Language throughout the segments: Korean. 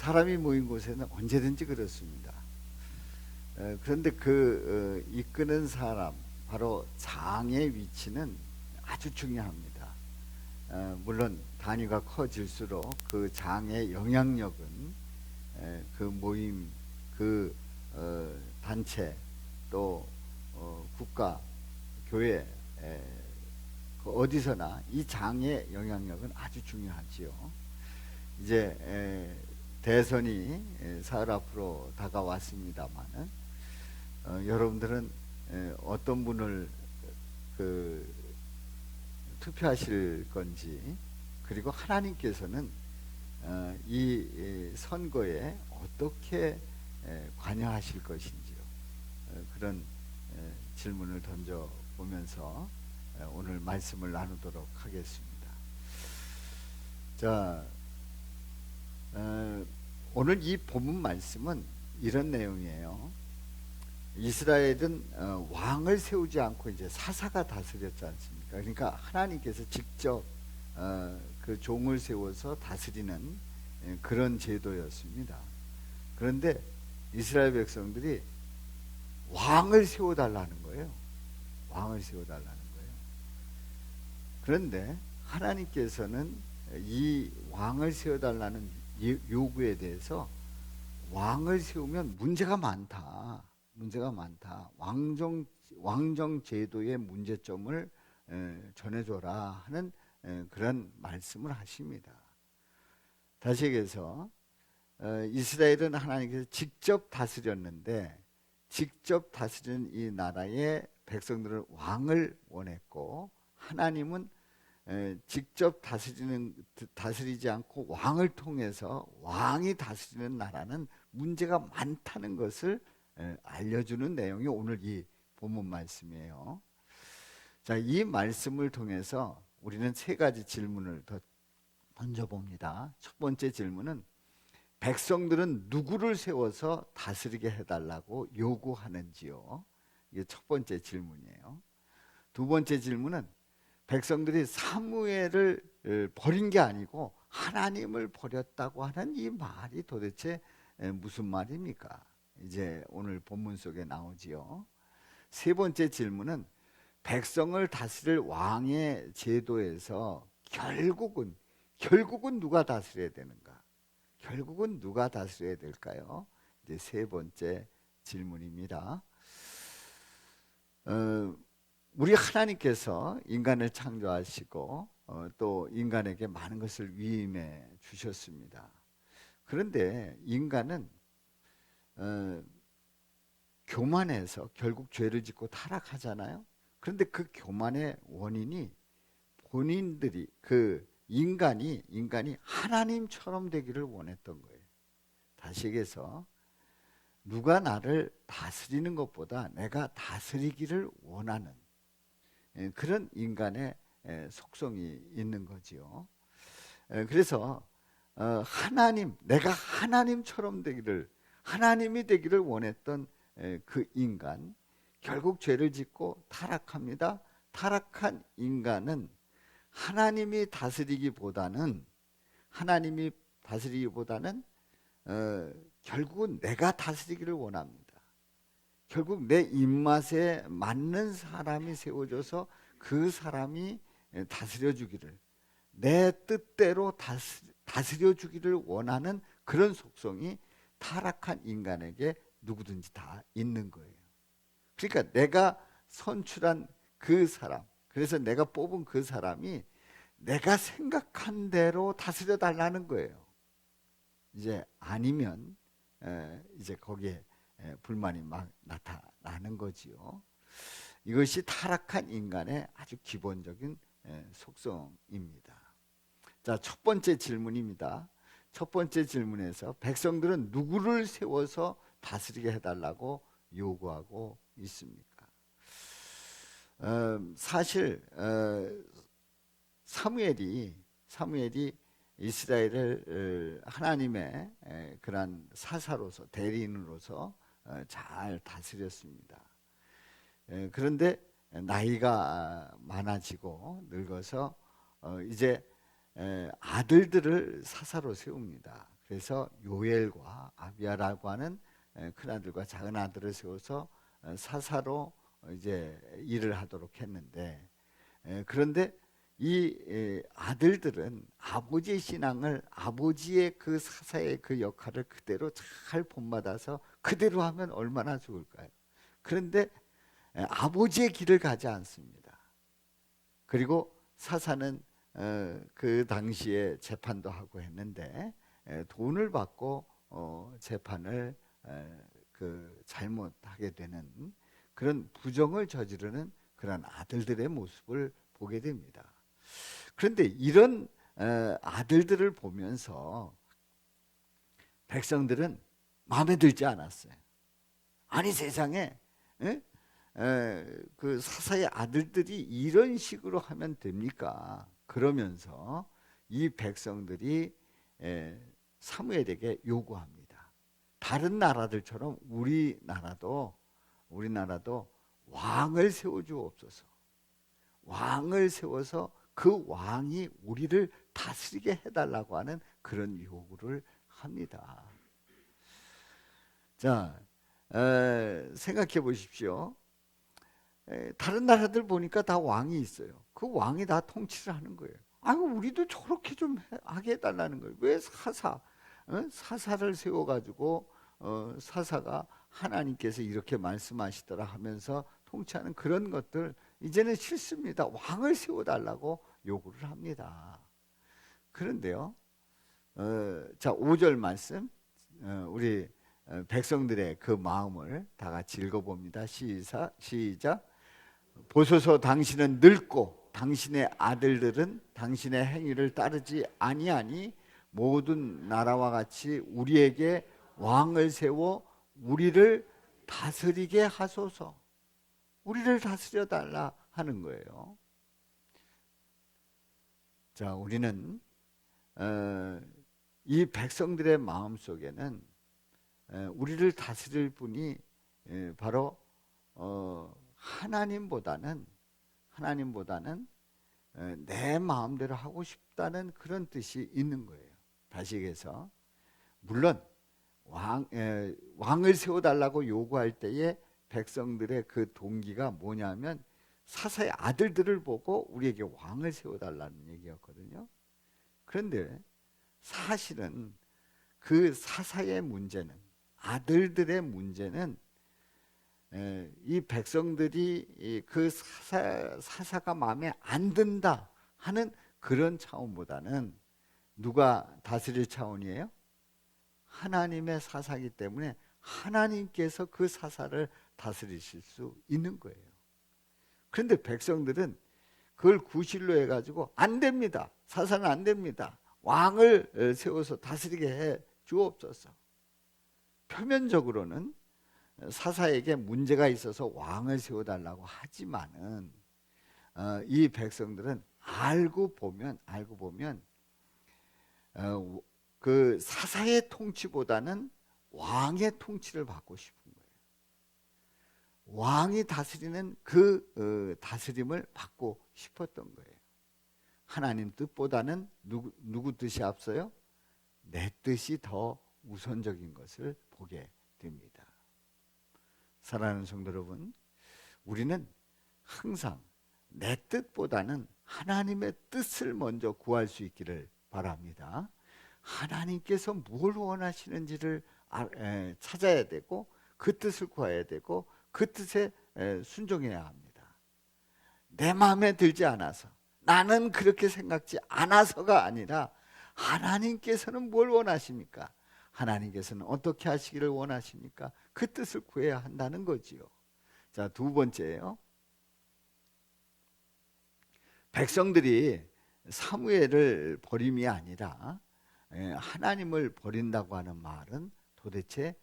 사람이 모인 곳에는 언제든지 그렇습니다. 그런데 이끄는 사람, 바로 장의 위치는 아주 중요합니다. 물론 단위가 커질수록 그 장의 영향력은 그 모임, 단체, 또 국가, 교회, 어디서나 이 장의 영향력은 아주 중요하지요. 이제 대선이 사흘 앞으로 다가왔습니다만은 여러분들은 어떤 분을 투표하실 건지, 그리고 하나님께서는 이 선거에 어떻게 관여하실 것인지요. 그런 질문을 던져보면서 오늘 말씀을 나누도록 하겠습니다. 자, 오늘 이 본문 말씀은 이런 내용이에요. 이스라엘은 왕을 세우지 않고 이제 사사가 다스렸지 않습니까? 그러니까 하나님께서 직접 그 종을 세워서 다스리는 그런 제도였습니다. 그런데 이스라엘 백성들이 왕을 세워달라는 거예요. 왕을 세워달라는 거예요. 그런데 하나님께서는 이 왕을 세워달라는 요구에 대해서 왕을 세우면 문제가 많다. 왕정 제도의 문제점을 전해줘라 하는 그런 말씀을 하십니다. 다시 얘기해서 이스라엘은 하나님께서 직접 다스렸는데, 직접 다스리는 이 나라의 백성들은 왕을 원했고, 하나님은 직접 다스리지 않고 왕을 통해서 왕이 다스리는 나라는 문제가 많다는 것을 알려주는 내용이 오늘 이 본문 말씀이에요. 자, 이 말씀을 통해서 우리는 세 가지 질문을 더 던져봅니다. 첫 번째 질문은 백성들은 누구를 세워서 다스리게 해달라고 요구하는지요? 이게 첫 번째 질문이에요. 두 번째 질문은 백성들이 사무엘을 버린 게 아니고 하나님을 버렸다고 하는 이 말이 도대체 무슨 말입니까? 이제 오늘 본문 속에 나오지요. 세 번째 질문은 백성을 다스릴 왕의 제도에서 결국은 누가 다스려야 되는가? 결국은 누가 다스려야 될까요? 이제 세 번째 질문입니다. 우리 하나님께서 인간을 창조하시고 또 인간에게 많은 것을 위임해 주셨습니다. 그런데 인간은 교만해서 결국 죄를 짓고 타락하잖아요. 그런데 그 교만의 원인이 본인들이 인간이 하나님처럼 되기를 원했던 거예요. 다시 얘기해서 누가 나를 다스리는 것보다 내가 다스리기를 원하는 그런 인간의 속성이 있는 거지요. 그래서 내가 하나님처럼 하나님이 되기를 원했던 그 인간, 결국 죄를 짓고 타락합니다. 타락한 인간은 하나님이 다스리기보다는 결국은 내가 다스리기를 원합니다. 결국 내 입맛에 맞는 사람이 세워져서 그 사람이 다스려 주기를, 내 뜻대로 다스려 주기를 원하는 그런 속성이 타락한 인간에게 누구든지 다 있는 거예요. 그러니까 내가 선출한 그 사람, 그래서 내가 뽑은 그 사람이 내가 생각한 대로 다스려 달라는 거예요. 이제 아니면 이제 거기에 불만이 막 나타나는 거지요. 이것이 타락한 인간의 아주 기본적인 속성입니다. 자, 첫 번째 질문입니다. 첫 번째 질문에서 백성들은 누구를 세워서 다스리게 해달라고 요구하고 있습니까? 사실 사무엘이 이스라엘을 하나님의 그러한 사사로서, 대리인으로서 잘 다스렸습니다. 그런데 나이가 많아지고 늙어서 이제 아들들을 사사로 세웁니다. 그래서 요엘과 아비야라고 하는 큰 아들과 작은 아들을 세워서 사사로 이제 일을 하도록 했는데, 그런데 이 아들들은 아버지의 신앙을, 아버지의 그 사사의 그 역할을 그대로 잘 본받아서 그대로 하면 얼마나 좋을까요? 그런데 아버지의 길을 가지 않습니다. 그리고 사사는 그 당시에 재판도 하고 했는데 돈을 받고 재판을 잘못하게 되는 그런 부정을 저지르는 그런 아들들의 모습을 보게 됩니다. 그런데 이런 아들들을 보면서 백성들은 마음에 들지 않았어요. 아니 세상에 그 사사의 아들들이 이런 식으로 하면 됩니까? 그러면서 이 백성들이 사무엘에게 요구합니다. 다른 나라들처럼 우리나라도 왕을 세워주옵소서. 왕을 세워서 그 왕이 우리를 다스리게 해달라고 하는 그런 요구를 합니다. 자, 생각해 보십시오. 다른 나라들 보니까 다 왕이 있어요. 그 왕이 다 통치를 하는 거예요. 아유, 우리도 저렇게 좀 하게 해달라는 거예요. 왜 사사를 세워가지고 사사가 하나님께서 이렇게 말씀하시더라 하면서 통치하는 그런 것들 이제는 싫습니다. 왕을 세워달라고 요구를 합니다. 그런데요, 자 5절 말씀, 우리 백성들의 그 마음을 다 같이 읽어봅니다. 시작. 보소서, 당신은 늙고 당신의 아들들은 당신의 행위를 따르지 아니하니 모든 나라와 같이 우리에게 왕을 세워 우리를 다스리게 하소서. 우리를 다스려 달라 하는 거예요. 자, 우리는 이 백성들의 마음 속에는 우리를 다스릴 분이 바로 하나님보다는 내 마음대로 하고 싶다는 그런 뜻이 있는 거예요. 다시 얘기해서, 물론 왕을 세워달라고 요구할 때에 백성들의 그 동기가 뭐냐면 사사의 아들들을 보고 우리에게 왕을 세워달라는 얘기였거든요. 그런데 사실은 그 사사의 문제는, 아들들의 문제는 이 백성들이 그 사사가 마음에 안 든다 하는 그런 차원보다는 누가 다스릴 차원이에요? 하나님의 사사이기 때문에 하나님께서 그 사사를 다스리실 수 있는 거예요. 그런데 백성들은 그걸 구실로 해가지고 안 됩니다. 사사는 안 됩니다. 왕을 세워서 다스리게 해 주옵소서. 표면적으로는 사사에게 문제가 있어서 왕을 세워달라고 하지만은 이 백성들은 알고 보면 그 사사의 통치보다는 왕의 통치를 받고 싶은 거예요. 왕이 다스리는 그 다스림을 받고 싶었던 거예요. 하나님 뜻보다는 누구 뜻이 앞서요? 내 뜻이 더 우선적인 것을 보게 됩니다. 사랑하는 성도 여러분, 우리는 항상 내 뜻보다는 하나님의 뜻을 먼저 구할 수 있기를 바랍니다. 하나님께서 뭘 원하시는지를 찾아야 되고 그 뜻을 구해야 되고 그 뜻에 순종해야 합니다. 내 마음에 들지 않아서, 나는 그렇게 생각지 않아서가 아니라 하나님께서는 뭘 원하십니까? 하나님께서는 어떻게 하시기를 원하십니까? 그 뜻을 구해야 한다는 거지요. 자, 두 번째예요. 백성들이 사무엘을 버림이 아니라 하나님을 버린다고 하는 말은 도대체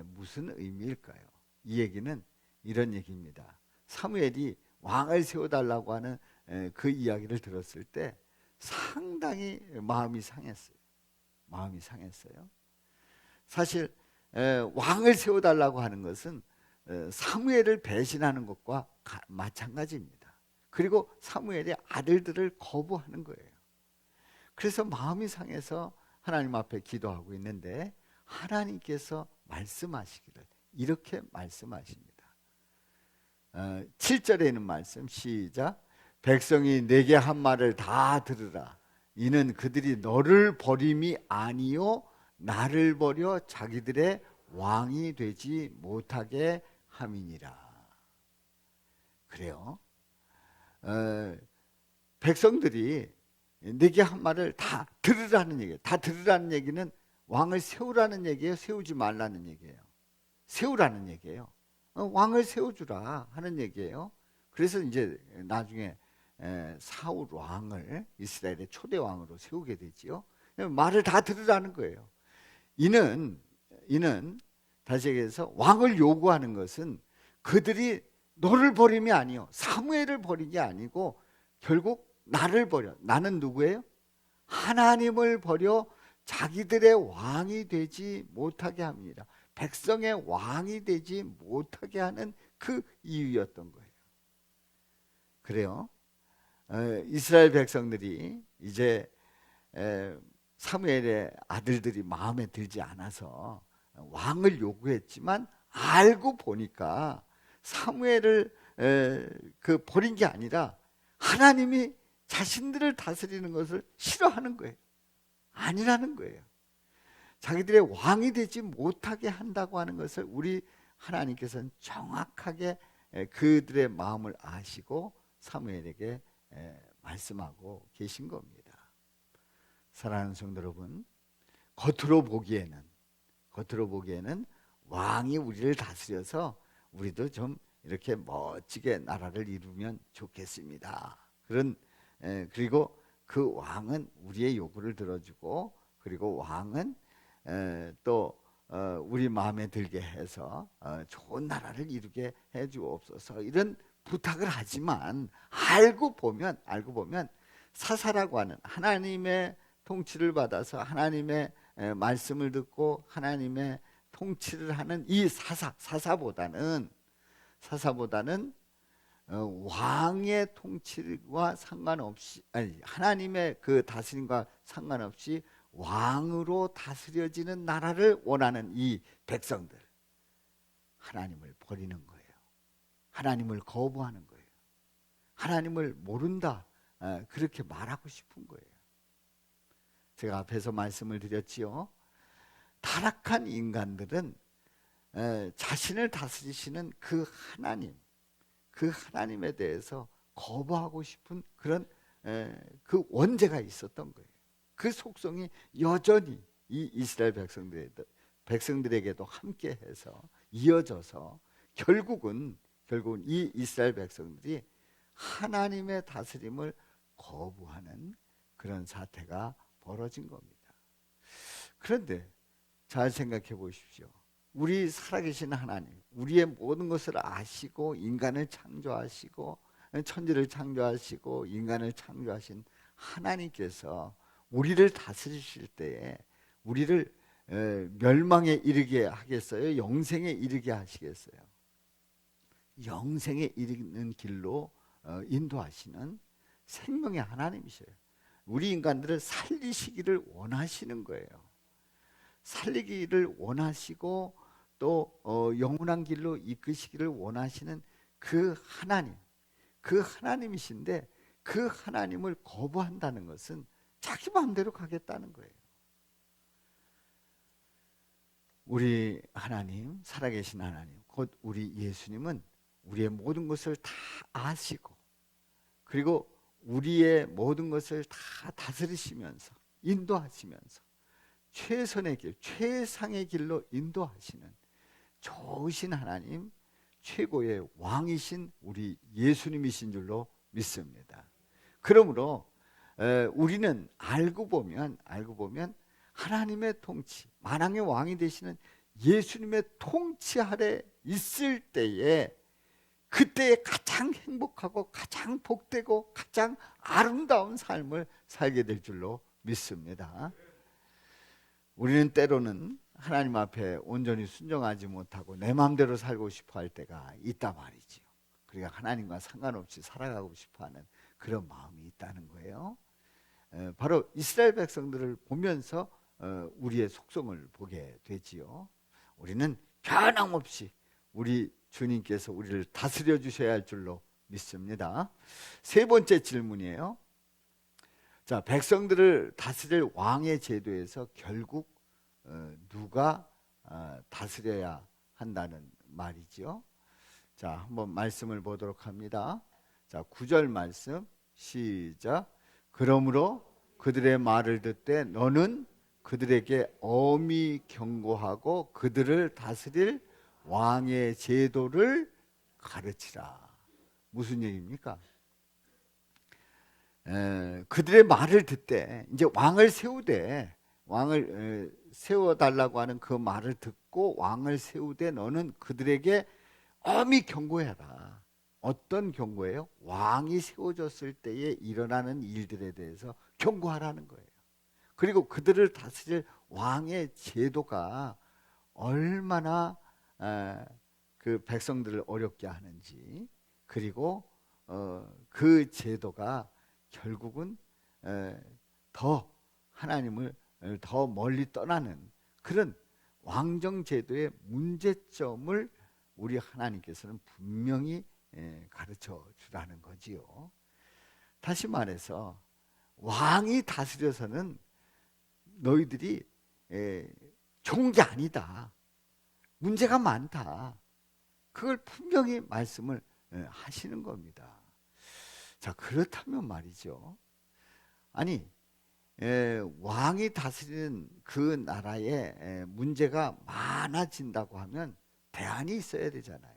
무슨 의미일까요? 이 얘기는 이런 얘기입니다. 사무엘이 왕을 세워달라고 하는 그 이야기를 들었을 때 상당히 마음이 상했어요. 사실 왕을 세워달라고 하는 것은 사무엘을 배신하는 것과 마찬가지입니다. 그리고 사무엘의 아들들을 거부하는 거예요. 그래서 마음이 상해서 하나님 앞에 기도하고 있는데 하나님께서 말씀하시기를 이렇게 말씀하십니다. 7절에 있는 말씀 시작. 백성이 내게 한 말을 다 들으라. 이는 그들이 너를 버림이 아니요 나를 버려 자기들의 왕이 되지 못하게 함이니라. 그래요. 백성들이 내게 한 말을 다 들으라는 얘기예요. 다 들으라는 얘기는 왕을 세우라는 얘기예요, 세우지 말라는 얘기예요? 세우라는 얘기예요. 왕을 세워주라 하는 얘기예요. 그래서 이제 나중에 사울 왕을 이스라엘의 초대 왕으로 세우게 되지요. 말을 다 들으라는 거예요. 이는 다시 얘기해서 왕을 요구하는 것은 그들이 너를 버림이 아니요 사무엘을 버린 게 아니고 결국 나를 버려. 나는 누구예요? 하나님을 버려 자기들의 왕이 되지 못하게 합니다. 백성의 왕이 되지 못하게 하는 그 이유였던 거예요. 그래요. 이스라엘 백성들이 이제 사무엘의 아들들이 마음에 들지 않아서 왕을 요구했지만 알고 보니까 사무엘을 버린 게 아니라 하나님이 자신들을 다스리는 것을 싫어하는 거예요. 아니라는 거예요. 자기들의 왕이 되지 못하게 한다고 하는 것을 우리 하나님께서는 정확하게 그들의 마음을 아시고 사무엘에게 말씀하고 계신 겁니다. 사랑하는 성도 여러분, 겉으로 보기에는 왕이 우리를 다스려서 우리도 좀 이렇게 멋지게 나라를 이루면 좋겠습니다. 그리고 그 왕은 우리의 요구를 들어주고, 그리고 왕은 또 우리 마음에 들게 해서 좋은 나라를 이루게 해주옵소서, 이런 부탁을 하지만 알고 보면 사사라고 하는 하나님의 통치를 받아서 하나님의 말씀을 듣고 하나님의 통치를 하는 이 사사보다는 왕의 통치와 상관없이, 아니 하나님의 그 다스림과 상관없이 왕으로 다스려지는 나라를 원하는 이 백성들, 하나님을 버리는 거예요. 하나님을 거부하는 거예요. 하나님을 모른다, 그렇게 말하고 싶은 거예요. 제가 앞에서 말씀을 드렸지요. 타락한 인간들은 자신을 다스리시는 그 하나님에 대해서 거부하고 싶은 그런 그 원죄가 있었던 거예요. 그 속성이 여전히 이 이스라엘 백성들에게도 함께해서 이어져서 결국은 이 이스라엘 백성들이 하나님의 다스림을 거부하는 그런 사태가 벌어진 겁니다. 그런데 잘 생각해 보십시오. 우리 살아계신 하나님, 우리의 모든 것을 아시고 인간을 창조하시고 천지를 창조하시고 인간을 창조하신 하나님께서 우리를 다스리실 때에 우리를 멸망에 이르게 하겠어요? 영생에 이르게 하시겠어요? 영생에 이르는 길로 인도하시는 생명의 하나님이셔요. 우리 인간들을 살리시기를 원하시는 거예요. 살리기를 원하시고 또 영원한 길로 이끄시기를 원하시는 그 하나님이신데 그 하나님을 거부한다는 것은 자기 마음대로 가겠다는 거예요. 우리 하나님, 살아계신 하나님, 곧 우리 예수님은 우리의 모든 것을 다 아시고 그리고 우리의 모든 것을 다 다스리시면서 인도하시면서 최선의 길, 최상의 길로 인도하시는 좋으신 하나님, 최고의 왕이신 우리 예수님이신 줄로 믿습니다. 그러므로 우리는 알고 보면 하나님의 통치, 만왕의 왕이 되시는 예수님의 통치 아래 있을 때에 그때에 가장 행복하고 가장 복되고 가장 아름다운 삶을 살게 될 줄로 믿습니다. 우리는 때로는 하나님 앞에 온전히 순종하지 못하고 내 마음대로 살고 싶어 할 때가 있단 말이지요. 그러니까 하나님과 상관없이 살아가고 싶어하는 그런 마음이 있다는 거예요. 바로 이스라엘 백성들을 보면서 우리의 속성을 보게 되지요. 우리는 변함없이 우리 주님께서 우리를 다스려 주셔야 할 줄로 믿습니다. 세 번째 질문이에요. 자, 백성들을 다스릴 왕의 제도에서 결국 누가 다스려야 한다는 말이죠. 자, 한번 말씀을 보도록 합니다. 자, 9절 말씀 시작. 그러므로 그들의 말을 듣되 너는 그들에게 엄히 경고하고 그들을 다스릴 왕의 제도를 가르치라. 무슨 얘기입니까? 그들의 말을 듣되 이제 왕을 세우되 왕을 세워달라고 하는 그 말을 듣고 왕을 세우되 너는 그들에게 엄히 경고해라. 어떤 경고예요? 왕이 세워졌을 때에 일어나는 일들에 대해서 경고하라는 거예요. 그리고 그들을 다스릴 왕의 제도가 얼마나 그 백성들을 어렵게 하는지, 그리고 그 제도가 결국은 더 하나님을 더 멀리 떠나는 그런 왕정 제도의 문제점을 우리 하나님께서는 분명히 가르쳐 주라는 거지요. 다시 말해서 왕이 다스려서는 너희들이 좋은 게 아니다. 문제가 많다. 그걸 분명히 말씀을 하시는 겁니다. 자, 그렇다면 말이죠. 아니, 왕이 다스리는 그 나라에 문제가 많아진다고 하면 대안이 있어야 되잖아요.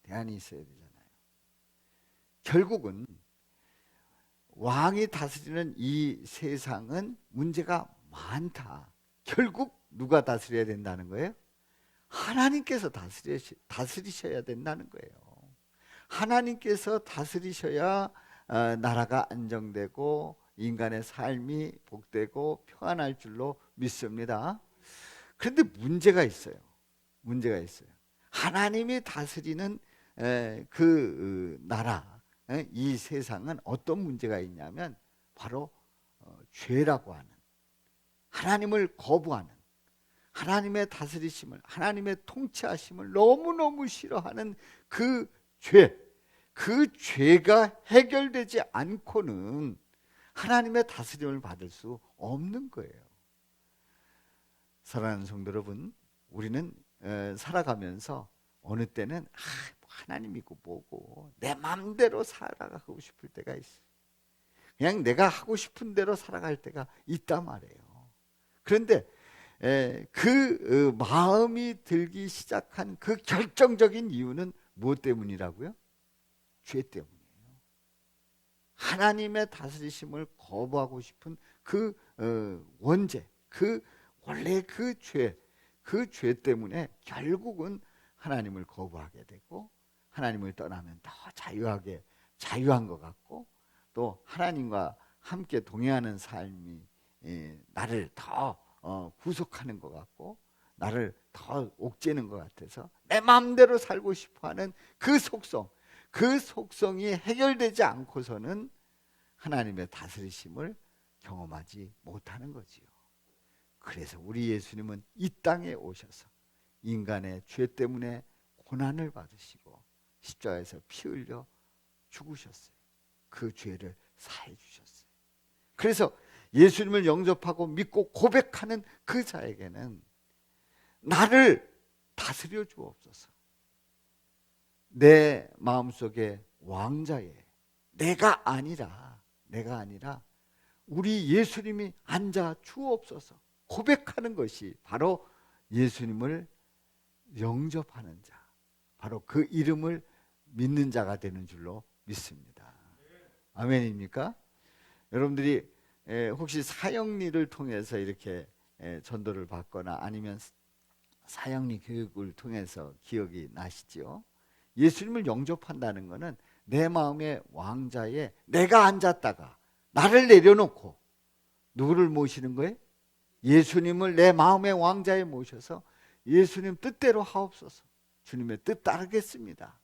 대안이 있어야 되잖아요. 결국은 왕이 다스리는 이 세상은 문제가 많다. 결국 누가 다스려야 된다는 거예요? 하나님께서 다스리셔야 된다는 거예요. 하나님께서 다스리셔야 나라가 안정되고 인간의 삶이 복되고 평안할 줄로 믿습니다. 그런데 문제가 있어요. 문제가 있어요. 하나님이 다스리는 그 나라, 이 세상은 어떤 문제가 있냐면 바로 죄라고 하는, 하나님을 거부하는, 하나님의 다스리심을, 하나님의 통치하심을 너무너무 싫어하는 그 죄, 그 죄가 해결되지 않고는 하나님의 다스림을 받을 수 없는 거예요. 사랑하는 성도 여러분, 우리는 살아가면서 어느 때는 하나님 믿고 뭐고 내 마음대로 살아가고 싶을 때가 있어요. 그냥 내가 하고 싶은 대로 살아갈 때가 있단 말이에요. 그런데 그 마음이 들기 시작한 그 결정적인 이유는 무엇 때문이라고요? 죄 때문이에요. 하나님의 다스리심을 거부하고 싶은 그 원죄, 그 원래 그 죄 때문에 결국은 하나님을 거부하게 되고 하나님을 떠나면 더 자유한 것 같고 또 하나님과 함께 동행하는 삶이 나를 더 구속하는 것 같고 나를 더 옥죄는 것 같아서 내 마음대로 살고 싶어하는 그 속성이 해결되지 않고서는 하나님의 다스리심을 경험하지 못하는 거지요. 그래서 우리 예수님은 이 땅에 오셔서 인간의 죄 때문에 고난을 받으시고 십자가에서 피 흘려 죽으셨어요. 그 죄를 사해 주셨어요. 그래서 예수님을 영접하고 믿고 고백하는 그 자에게는 나를 다스려 주옵소서. 내 마음속에 왕자에 내가 아니라 우리 예수님이 앉아 주옵소서 고백하는 것이 바로 예수님을 영접하는 자, 바로 그 이름을 믿는 자가 되는 줄로 믿습니다. 아멘입니까? 여러분들이 혹시 사형리를 통해서 이렇게 전도를 받거나 아니면 사형리 교육을 통해서 기억이 나시죠? 예수님을 영접한다는 것은 내 마음의 왕자에 내가 앉았다가 나를 내려놓고 누구를 모시는 거예요? 예수님을 내 마음의 왕자에 모셔서 예수님 뜻대로 하옵소서, 주님의 뜻 따르겠습니다.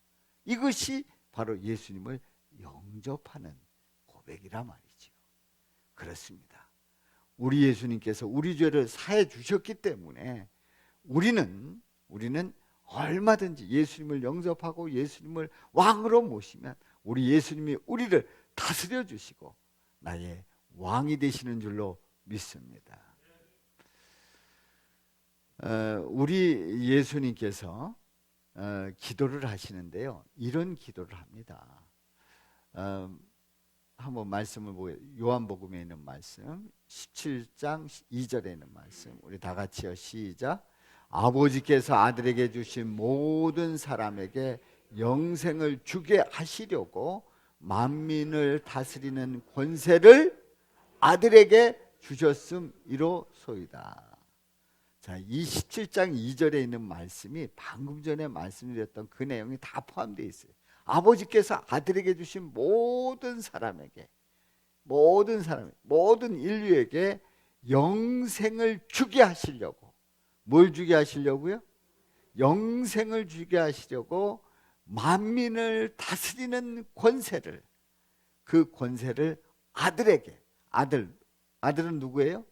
이것이 바로 예수님을 영접하는 고백이라 말이죠. 그렇습니다. 우리 예수님께서 우리 죄를 사해 주셨기 때문에 우리는 얼마든지 예수님을 영접하고 예수님을 왕으로 모시면 우리 예수님이 우리를 다스려 주시고 나의 왕이 되시는 줄로 믿습니다. 우리 예수님께서 기도를 하시는데요, 이런 기도를 합니다. 한번 말씀을 보게, 요한복음에 있는 말씀 17장 2절에 있는 말씀 우리 다 같이요, 시작. 아버지께서 아들에게 주신 모든 사람에게 영생을 주게 하시려고 만민을 다스리는 권세를 아들에게 주셨음이로소이다. 자, 이 17장 2절에 있는 말씀이 방금 전에 말씀드렸던 그 내용이 다 포함되어 있어요. 아버지께서 아들에게 주신 모든 사람에게, 모든 인류에게 영생을 주게 하시려고, 뭘 주게 하시려고요? 영생을 주게 하시려고 만민을 다스리는 권세를, 그 권세를 아들에게, 아들은 누구예요?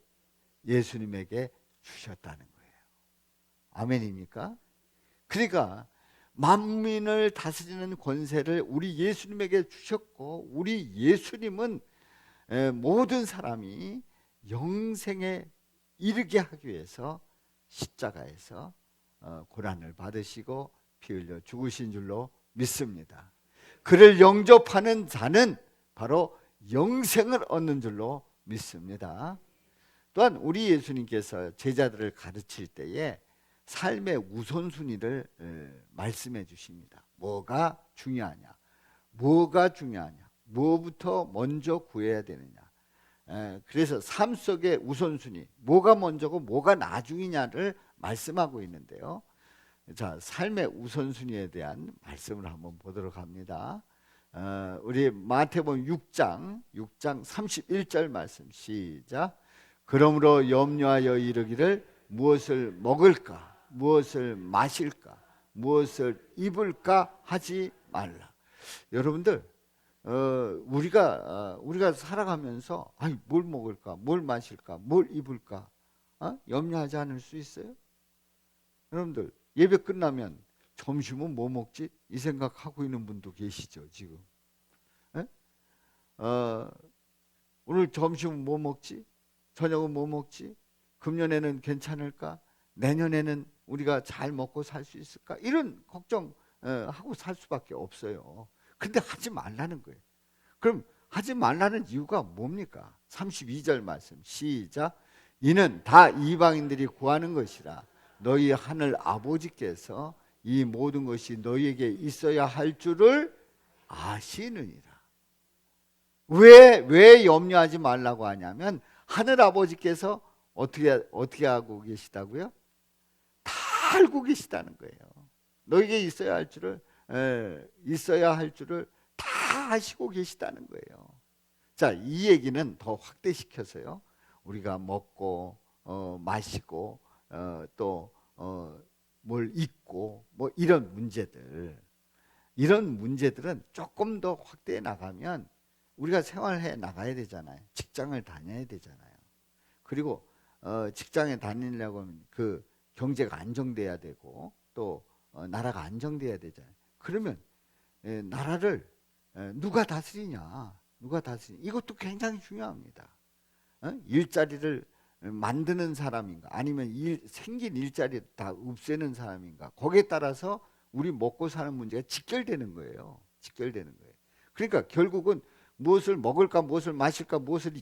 예수님에게 주셨다는 거예요. 아멘입니까? 그러니까 만민을 다스리는 권세를 우리 예수님에게 주셨고, 우리 예수님은 모든 사람이 영생에 이르게 하기 위해서 십자가에서 고난을 받으시고 피 흘려 죽으신 줄로 믿습니다. 그를 영접하는 자는 바로 영생을 얻는 줄로 믿습니다. 또한 우리 예수님께서 제자들을 가르칠 때에 삶의 우선순위를 말씀해 주십니다. 뭐가 중요하냐, 뭐부터 먼저 구해야 되느냐. 그래서 삶 속의 우선순위, 뭐가 먼저고 뭐가 나중이냐를 말씀하고 있는데요. 자, 삶의 우선순위에 대한 말씀을 한번 보도록 합니다. 우리 마태복음 6장 31절 말씀, 시작. 그러므로 염려하여 이르기를 무엇을 먹을까, 무엇을 마실까, 무엇을 입을까 하지 말라. 여러분들, 우리가 살아가면서 뭘 먹을까, 뭘 마실까, 뭘 입을까 염려하지 않을 수 있어요? 여러분들, 예배 끝나면 점심은 뭐 먹지? 이 생각하고 있는 분도 계시죠, 지금. 오늘 점심은 뭐 먹지? 저녁은 뭐 먹지? 금년에는 괜찮을까? 내년에는 우리가 잘 먹고 살 수 있을까? 이런 걱정하고 살 수밖에 없어요. 근데 하지 말라는 거예요. 그럼 하지 말라는 이유가 뭡니까? 32절 말씀, 시작. 이는 다 이방인들이 구하는 것이라 너희 하늘 아버지께서 이 모든 것이 너희에게 있어야 할 줄을 아시느니라. 왜 염려하지 말라고 하냐면 하늘 아버지께서 어떻게 하고 계시다고요? 다 알고 계시다는 거예요. 너에게 있어야 할 줄을 다 아시고 계시다는 거예요. 자, 이 얘기는 더 확대시켜서요, 우리가 먹고 마시고 또 뭘 입고 뭐 이런 문제들은 조금 더 확대해 나가면 우리가 생활해 나가야 되잖아요. 직장을 다녀야 되잖아요. 그리고 직장에 다니려고 하면 그 경제가 안정돼야 되고 또 나라가 안정돼야 되잖아요. 그러면 나라를 누가 다스리냐, 이것도 굉장히 중요합니다. 일자리를 만드는 사람인가, 아니면 생긴 일자리를 다 없애는 사람인가, 거기에 따라서 우리 먹고 사는 문제가 직결되는 거예요. 그러니까 결국은 무엇을 먹을까, 무엇을 마실까, 무엇을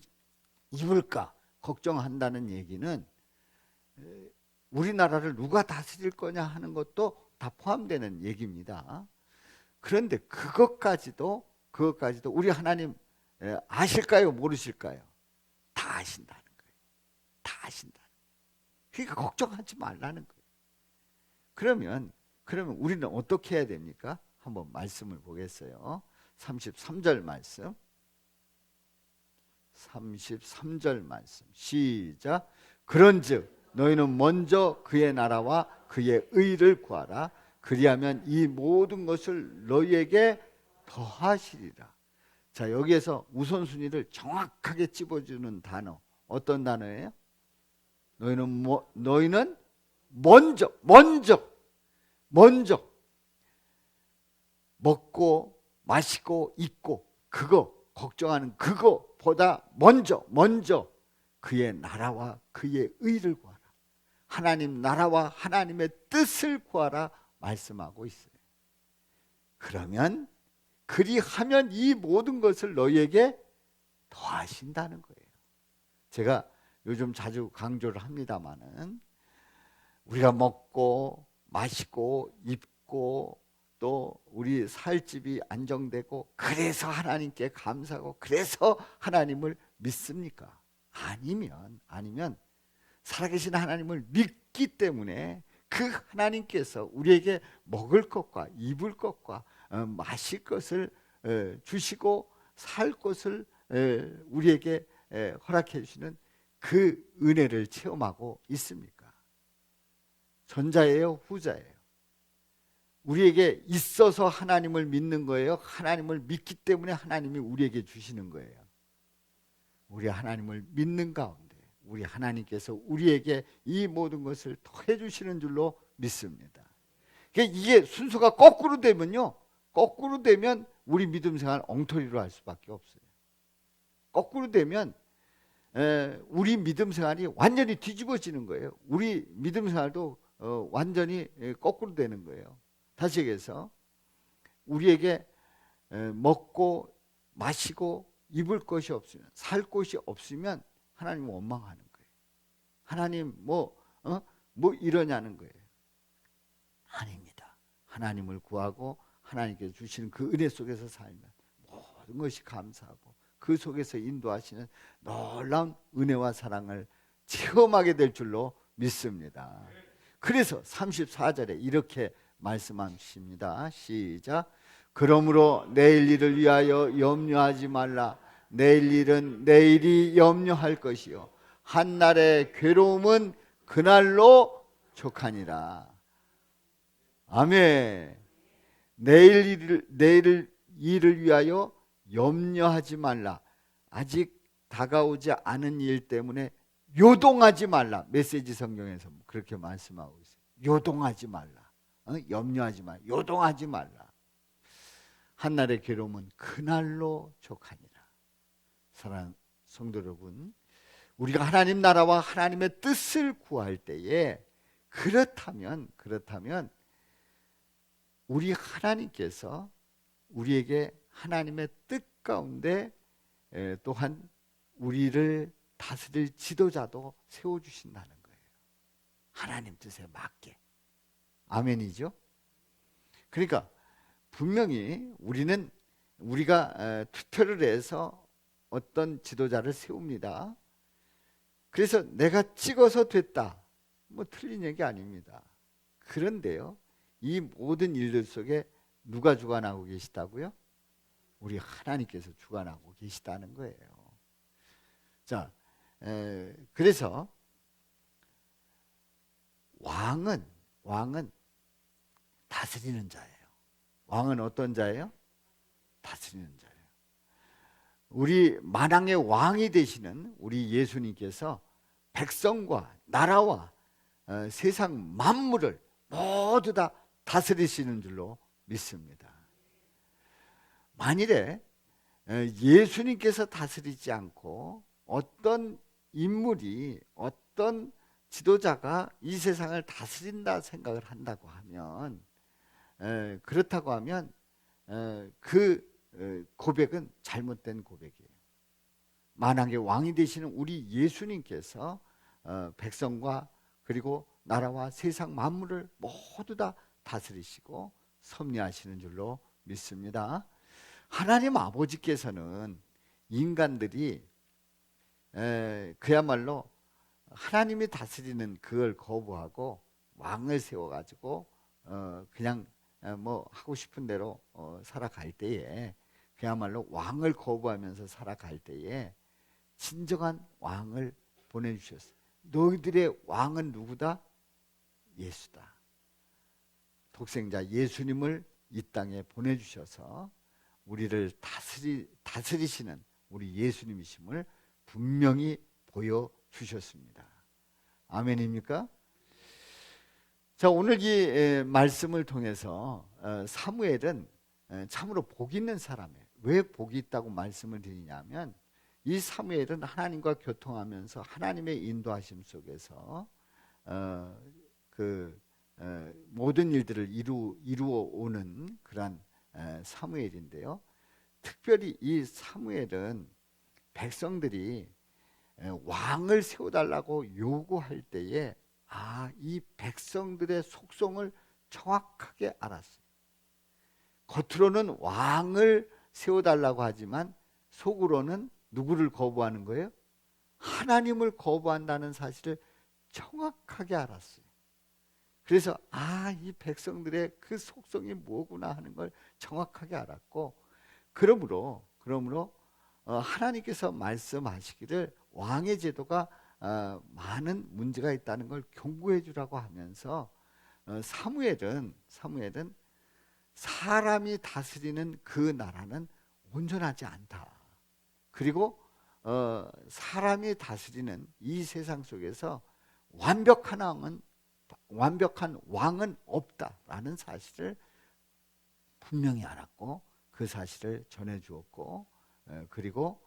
입을까 걱정한다는 얘기는 우리나라를 누가 다스릴 거냐 하는 것도 다 포함되는 얘기입니다. 그런데 그것까지도 우리 하나님 아실까요, 모르실까요? 다 아신다는 거예요. 그러니까 걱정하지 말라는 거예요. 그러면 우리는 어떻게 해야 됩니까? 한번 말씀을 보겠어요. 33절 말씀, 시작. 그런즉 너희는 먼저 그의 나라와 그의 의를 구하라. 그리하면 이 모든 것을 너희에게 더하시리라. 자, 여기에서 우선순위를 정확하게 찝어주는 단어 어떤 단어예요? 너희는 먼저 먹고 마시고 입고 그거 걱정하는 그거보다 먼저 그의 나라와 그의 의를 구하라. 하나님 나라와 하나님의 뜻을 구하라 말씀하고 있어요. 그러면 그리하면 이 모든 것을 너희에게 더하신다는 거예요. 제가 요즘 자주 강조를 합니다마는 우리가 먹고 마시고 입고 또 우리 살 집이 안정되고 그래서 하나님께 감사하고 그래서 하나님을 믿습니까? 아니면 살아계신 하나님을 믿기 때문에 그 하나님께서 우리에게 먹을 것과 입을 것과 마실 것을 주시고 살 것을 우리에게 허락해 주시는 그 은혜를 체험하고 있습니까? 전자예요, 후자예요? 우리에게 있어서 하나님을 믿는 거예요? 하나님을 믿기 때문에 하나님이 우리에게 주시는 거예요? 우리 하나님을 믿는 가운데 우리 하나님께서 우리에게 이 모든 것을 더해 주시는 줄로 믿습니다. 이게 순서가 거꾸로 되면요, 거꾸로 되면 우리 믿음 생활 엉터리로 할 수밖에 없어요. 거꾸로 되면 우리 믿음 생활이 완전히 뒤집어지는 거예요. 우리 믿음 생활도 완전히 거꾸로 되는 거예요. 다시 얘기해서 우리에게 먹고 마시고 입을 것이 없으면, 살 곳이 없으면 하나님은 원망하는 거예요. 하나님 뭐 이러냐는 거예요. 아닙니다. 하나님을 구하고 하나님께서 주시는 그 은혜 속에서 살면 모든 것이 감사하고 그 속에서 인도하시는 놀라운 은혜와 사랑을 체험하게 될 줄로 믿습니다. 그래서 34절에 이렇게 말씀하십니다. 시작. 그러므로 내일 일을 위하여 염려하지 말라. 내일 일은 내일이 염려할 것이요 한날의 괴로움은 그날로 족하니라. 아멘. 내일 일을 위하여 염려하지 말라. 아직 다가오지 않은 일 때문에 요동하지 말라. 메시지 성경에서 그렇게 말씀하고 있어요. 요동하지 말라. 염려하지 말라. 요동하지 말라. 한날의 괴로움은 그날로 족하니라. 사랑하는 성도 여러분, 우리가 하나님 나라와 하나님의 뜻을 구할 때에 그렇다면 우리 하나님께서 우리에게 하나님의 뜻 가운데 또한 우리를 다스릴 지도자도 세워주신다는 거예요. 하나님 뜻에 맞게. 아멘이죠? 그러니까 분명히 우리가 투표를 해서 어떤 지도자를 세웁니다. 그래서 내가 찍어서 됐다. 뭐 틀린 얘기 아닙니다. 그런데요, 이 모든 일들 속에 누가 주관하고 계시다고요? 우리 하나님께서 주관하고 계시다는 거예요. 자, 그래서 왕은 다스리는 자예요. 왕은 어떤 자예요? 다스리는 자예요. 우리 만왕의 왕이 되시는 우리 예수님께서 백성과 나라와 세상 만물을 모두 다 다스리시는 줄로 믿습니다. 만일에 예수님께서 다스리지 않고 어떤 인물이, 어떤 지도자가 이 세상을 다스린다 생각을 한다고 하면, 그렇다고 하면 그 고백은 잘못된 고백이에요. 만왕의 왕이 되시는 우리 예수님께서 백성과 그리고 나라와 세상 만물을 모두 다 다스리시고 섭리하시는 줄로 믿습니다. 하나님 아버지께서는 인간들이 그야말로 하나님이 다스리는 그걸 거부하고 왕을 세워가지고 그냥 뭐 하고 싶은 대로 살아갈 때에, 그야말로 왕을 거부하면서 살아갈 때에 진정한 왕을 보내주셨어요. 너희들의 왕은 누구다? 예수다. 독생자 예수님을 이 땅에 보내주셔서 우리를 다스리시는 우리 예수님이심을 분명히 보여주셨습니다. 아멘입니까? 자, 오늘 이 말씀을 통해서 사무엘은 참으로 복 있는 사람이에요. 왜 복이 있다고 말씀을 드리냐면, 이 사무엘은 하나님과 교통하면서 하나님의 인도하심 속에서 모든 일들을 이루어 오는 그런 사무엘인데요. 특별히 이 사무엘은 백성들이 왕을 세워달라고 요구할 때에 이 백성들의 속성을 정확하게 알았어요. 겉으로는 왕을 세워달라고 하지만 속으로는 누구를 거부하는 거예요? 하나님을 거부한다는 사실을 정확하게 알았어요. 그래서 이 백성들의 그 속성이 뭐구나 하는 걸 정확하게 알았고, 그러므로 하나님께서 말씀하시기를 왕의 제도가 많은 문제가 있다는 걸 경고해 주라고 하면서 사무엘은 사람이 다스리는 그 나라는 온전하지 않다. 그리고 사람이 다스리는 이 세상 속에서 완벽한 왕은 없다라는 사실을 분명히 알았고, 그 사실을 전해 주었고, 그리고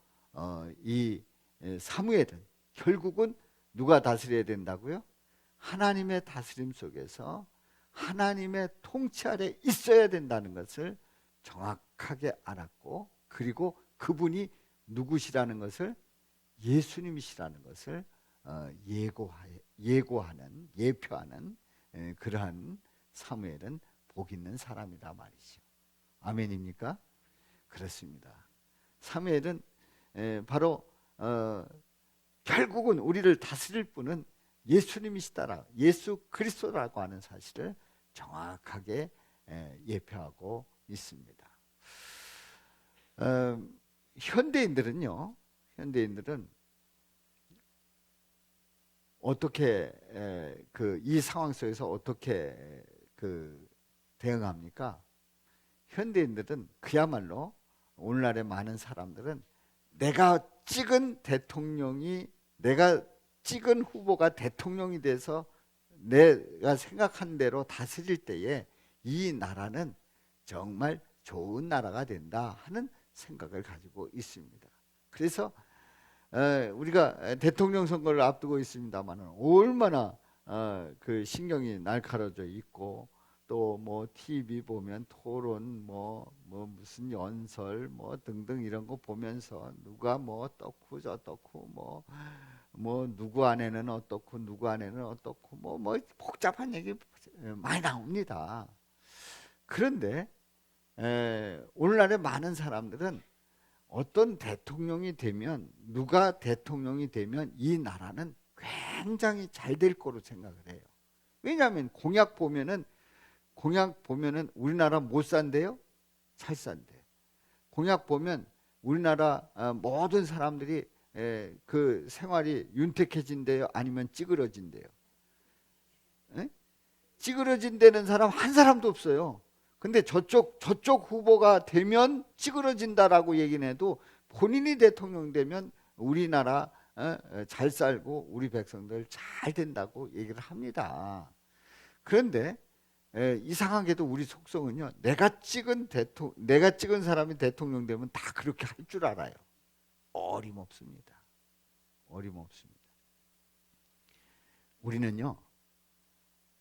이 사무엘은 결국은 누가 다스려야 된다고요? 하나님의 다스림 속에서 하나님의 통치 아래 있어야 된다는 것을 정확하게 알았고, 그리고 그분이 누구시라는 것을, 예수님이시라는 것을 예표하는 그러한 사무엘은 복 있는 사람이다 말이죠. 아멘입니까? 그렇습니다. 사무엘은 바로 결국은 우리를 다스릴 분은 예수님이시다라, 예수 그리스도라고 하는 사실을 정확하게 예표하고 있습니다. 현대인들은 어떻게 이 상황 속에서 어떻게 대응합니까? 현대인들은 그야말로, 오늘날의 많은 사람들은 내가 찍은 후보가 대통령이 돼서 내가 생각한 대로 다스릴 때에 이 나라는 정말 좋은 나라가 된다 하는 생각을 가지고 있습니다. 그래서 우리가 대통령 선거를 앞두고 있습니다만 얼마나 그 신경이 날카로워져 있고, 또 뭐 TV 보면 토론 뭐 무슨 연설 뭐 등등 이런 거 보면서 누가 뭐 어떻고 저떻고 뭐 누구 안에는 어떻고 누구 안에는 어떻고 뭐 복잡한 얘기 많이 나옵니다. 그런데 오늘날의 많은 사람들은 어떤 대통령이 되면, 누가 대통령이 되면 이 나라는 굉장히 잘 될 거로 생각을 해요. 왜냐하면 공약 보면은 우리나라 못 산대요? 잘 산대요. 공약 보면 우리나라 모든 사람들이 그 생활이 윤택해진대요? 아니면 찌그러진대요? 찌그러진다는 사람 한 사람도 없어요. 근데 저쪽 후보가 되면 찌그러진다라고 얘기는 해도 본인이 대통령 되면 우리나라 잘 살고 우리 백성들 잘 된다고 얘기를 합니다. 그런데 이상하게도 우리 속성은요, 내가 찍은 사람이 대통령 되면 다 그렇게 할 줄 알아요. 어림없습니다.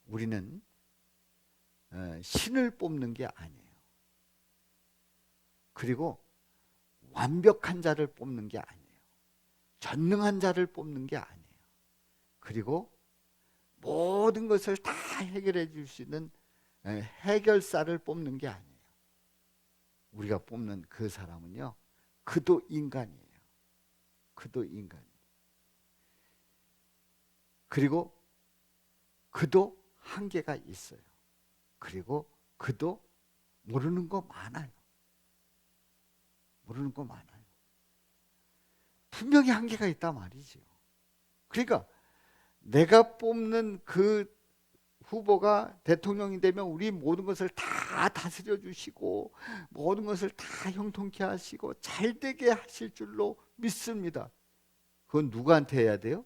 우리는 신을 뽑는 게 아니에요. 그리고 완벽한 자를 뽑는 게 아니에요. 전능한 자를 뽑는 게 아니에요. 그리고 모든 것을 다 해결해 줄 수 있는 해결사를 뽑는 게 아니에요. 우리가 뽑는 그 사람은요, 그도 인간이에요. 그리고 그도 한계가 있어요. 그리고 그도 모르는 거 많아요. 분명히 한계가 있단 말이죠. 그러니까 내가 뽑는 그 후보가 대통령이 되면 우리 모든 것을 다 다스려 주시고 모든 것을 다 형통케 하시고 잘 되게 하실 줄로 믿습니다. 그건 누구한테 해야 돼요?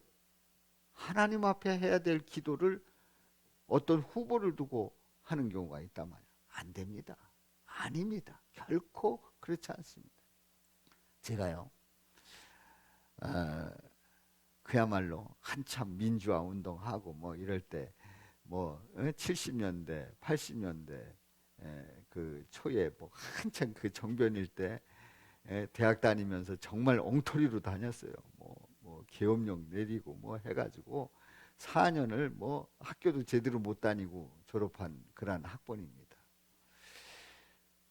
하나님 앞에 해야 될 기도를 어떤 후보를 두고 하는 경우가 있단 말이에요. 안 됩니다. 아닙니다. 결코 그렇지 않습니다. 제가요, 그야말로 한참 민주화 운동하고 뭐 이럴 때, 뭐 70년대, 80년대 그 초에 뭐 한참 그 정변일 때 대학 다니면서 정말 엉터리로 다녔어요. 뭐 계엄령 내리고 뭐 해가지고 4년을 뭐 학교도 제대로 못 다니고 졸업한 그런 학번입니다.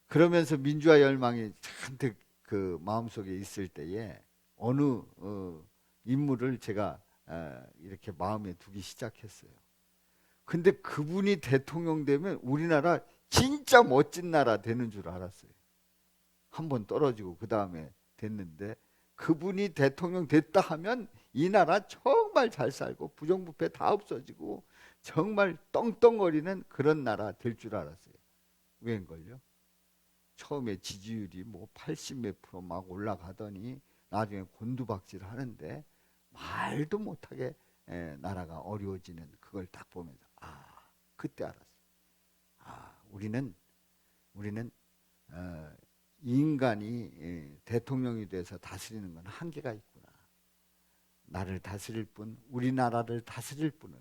그러면서 민주화 열망이 잔뜩 그 마음속에 있을 때에 어느 인물을 제가 이렇게 마음에 두기 시작했어요. 근데 그분이 대통령 되면 우리나라 진짜 멋진 나라 되는 줄 알았어요. 한번 떨어지고 그 다음에 됐는데, 그분이 대통령 됐다 하면 이 나라 정말 잘 살고 부정부패 다 없어지고 정말 떵떵거리는 그런 나라 될 줄 알았어요. 왜인걸요? 처음에 지지율이 뭐 80 몇 프로 막 올라가더니 나중에 곤두박질 하는데 말도 못하게 나라가 어려워지는 그걸 딱 보면서 그때 알았어요. 우리는 인간이 대통령이 돼서 다스리는 건 한계가 있구나. 나를 다스릴 분, 우리나라를 다스릴 분은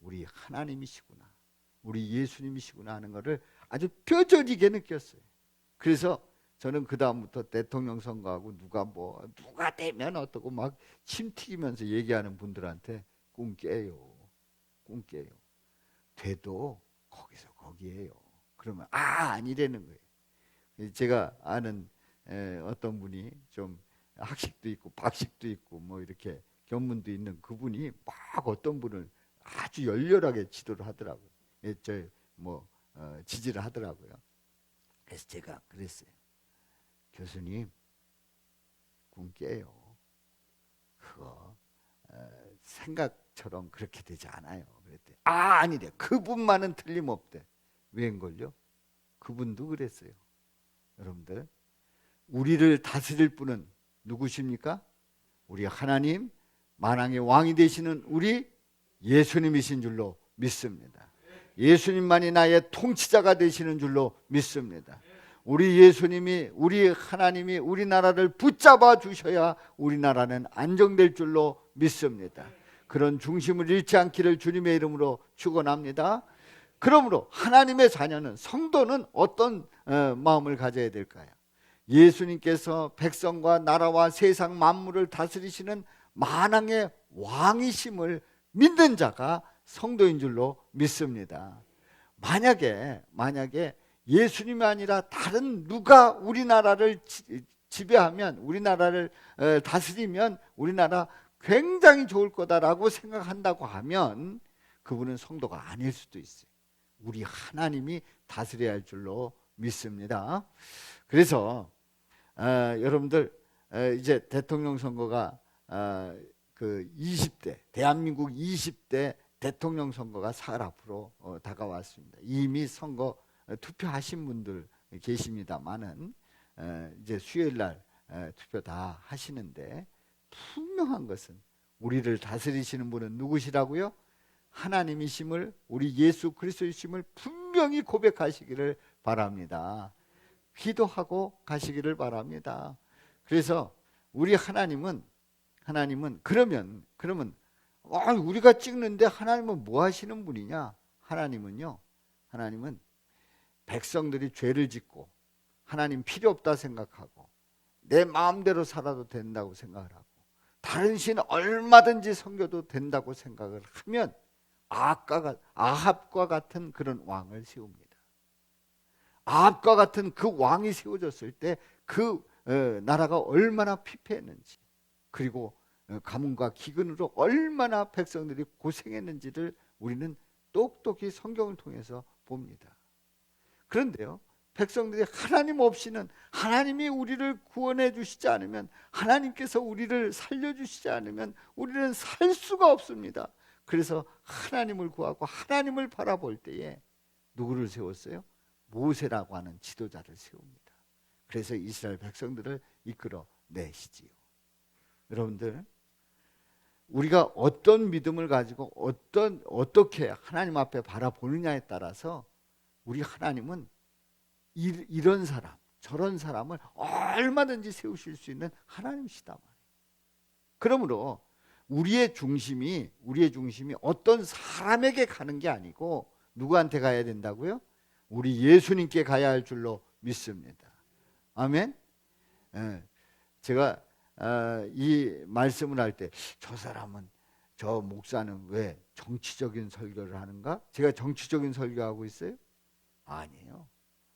우리 하나님이시구나, 우리 예수님이시구나 하는 것을 아주 뼈저리게 느꼈어요. 그래서 저는 그 다음부터 대통령 선거하고 누가 되면 어떠고 막 침 튀기면서 얘기하는 분들한테 꿈 깨요. 돼도 거기서 거기에요. 그러면 아니라는 거예요. 제가 아는 어떤 분이 좀 학식도 있고 박식도 있고 뭐 이렇게 견문도 있는 그분이 막 어떤 분을 아주 열렬하게 지도를 하더라고요. 지지를 하더라고요. 그래서 제가 그랬어요. 교수님, 꿈 깨요. 그거 생각처럼 그렇게 되지 않아요. 그랬더니 아니래. 그분만은 틀림없대. 왜인걸요? 그분도 그랬어요. 여러분들, 우리를 다스릴 분은 누구십니까? 우리 하나님, 만왕의 왕이 되시는 우리 예수님이신 줄로 믿습니다. 예수님만이 나의 통치자가 되시는 줄로 믿습니다. 우리 예수님이, 우리 하나님이 우리나라를 붙잡아 주셔야 우리나라는 안정될 줄로 믿습니다. 그런 중심을 잃지 않기를 주님의 이름으로 축원합니다. 그러므로 하나님의 자녀는, 성도는 어떤 마음을 가져야 될까요? 예수님께서 백성과 나라와 세상 만물을 다스리시는 만왕의 왕이심을 믿는 자가 성도인 줄로 믿습니다. 만약에 예수님이 아니라 다른 누가 우리나라를 지배하면, 우리나라를 다스리면 우리나라 굉장히 좋을 거다라고 생각한다고 하면 그분은 성도가 아닐 수도 있어요. 우리 하나님이 다스려야 할 줄로 믿습니다. 그래서 여러분들, 이제 대통령 선거가 그 20대, 대한민국 20대 대통령 선거가 사흘 앞으로 다가왔습니다. 이미 선거 투표하신 분들 계십니다만은 이제 수요일 날 투표 다 하시는데, 분명한 것은 우리를 다스리시는 분은 누구시라고요? 하나님이심을, 우리 예수 그리스도이심을 분명히 고백하시기를 바랍니다. 기도하고 가시기를 바랍니다. 그래서 우리 하나님은 그러면 우리가 찍는데 하나님은 뭐 하시는 분이냐? 하나님은 백성들이 죄를 짓고 하나님 필요 없다 생각하고 내 마음대로 살아도 된다고 생각을 하고 다른 신 얼마든지 섬겨도 된다고 생각을 하면 아합과 같은 그런 왕을 세웁니다. 아합과 같은 그 왕이 세워졌을 때 그 나라가 얼마나 피폐했는지, 그리고 가뭄과 기근으로 얼마나 백성들이 고생했는지를 우리는 똑똑히 성경을 통해서 봅니다. 그런데요, 백성들이 하나님 없이는, 하나님이 우리를 구원해 주시지 않으면, 하나님께서 우리를 살려주시지 않으면 우리는 살 수가 없습니다. 그래서 하나님을 구하고 하나님을 바라볼 때에 누구를 세웠어요? 모세라고 하는 지도자를 세웁니다. 그래서 이스라엘 백성들을 이끌어 내시지요. 여러분들, 우리가 어떤 믿음을 가지고 어떻게 하나님 앞에 바라보느냐에 따라서 우리 하나님은 이런 사람, 저런 사람을 얼마든지 세우실 수 있는 하나님이시다 말이에요. 그러므로 우리의 중심이 어떤 사람에게 가는 게 아니고 누구한테 가야 된다고요? 우리 예수님께 가야 할 줄로 믿습니다. 아멘. 제가 이 말씀을 할 때 저 사람은, 저 목사는 왜 정치적인 설교를 하는가? 제가 정치적인 설교하고 있어요? 아니에요.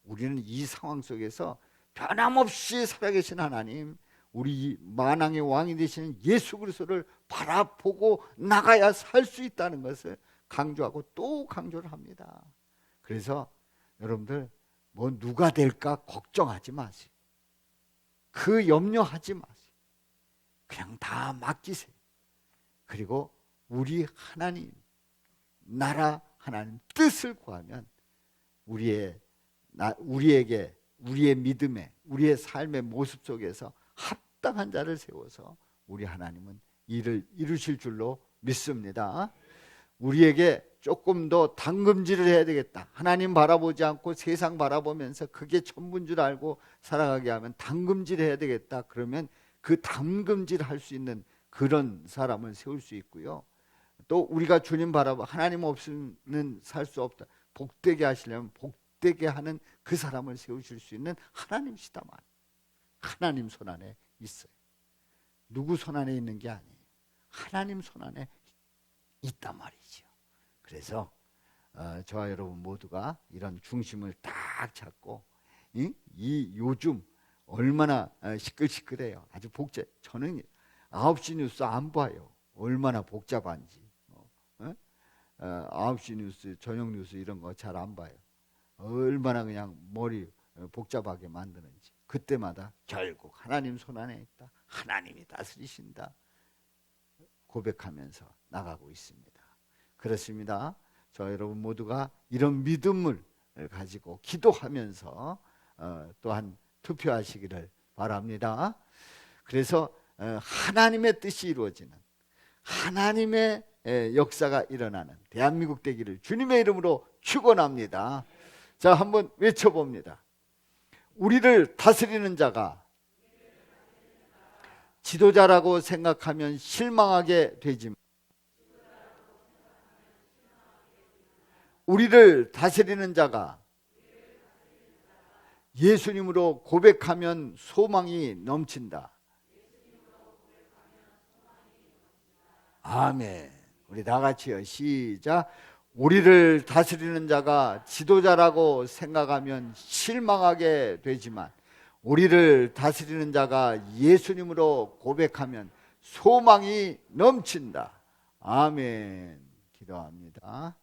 우리는 이 상황 속에서 변함없이 살아계신 하나님, 우리 만왕의 왕이 되시는 예수 그리스도를 바라보고 나가야 살 수 있다는 것을 강조하고 또 강조를 합니다. 그래서 여러분들 뭐 누가 될까 걱정하지 마세요. 그 염려하지 마세요. 그냥 다 맡기세요. 그리고 우리 하나님 나라, 하나님 뜻을 구하면 우리에게 우리의 믿음에, 우리의 삶의 모습 속에서 합당한 자를 세워서 우리 하나님은 일을 이루실 줄로 믿습니다. 우리에게 조금 더 당금질을 해야 되겠다. 하나님 바라보지 않고 세상 바라보면서 그게 전부인 줄 알고 살아가게 하면 당금질 해야 되겠다. 그러면 그 당금질 할 수 있는 그런 사람을 세울 수 있고요. 또 우리가 주님 바라보, 하나님 없으면 살 수 없다. 복되게 하시려면 복되게 하는 그 사람을 세우실 수 있는 하나님이시다만, 하나님 손안에 있어요. 누구 손안에 있는 게 아니에요. 하나님 손안에 있단 말이죠. 그래서 저와 여러분 모두가 이런 중심을 딱 잡고, 이 요즘 얼마나 시끌시끌해요. 아주 복잡. 저는 9시 뉴스 안 봐요. 얼마나 복잡한지. 9시 뉴스, 저녁 뉴스 이런 거 잘 안 봐요. 얼마나 그냥 머리 복잡하게 만드는지. 그때마다 결국 하나님 손안에 있다. 하나님이 다스리신다. 고백하면서 나가고 있습니다. 그렇습니다. 저 여러분 모두가 이런 믿음을 가지고 기도하면서 또한 투표하시기를 바랍니다. 그래서 하나님의 뜻이 이루어지는, 하나님의 역사가 일어나는 대한민국 되기를 주님의 이름으로 축원합니다. 자, 한번 외쳐봅니다. 우리를 다스리는 자가 지도자라고 생각하면 실망하게 되지만, 우리를 다스리는 자가 예수님으로 고백하면 소망이 넘친다. 아멘. 우리 다 같이요. 시작. 우리를 다스리는 자가 지도자라고 생각하면 실망하게 되지만, 우리를 다스리는 자가 예수님으로 고백하면 소망이 넘친다. 아멘. 기도합니다.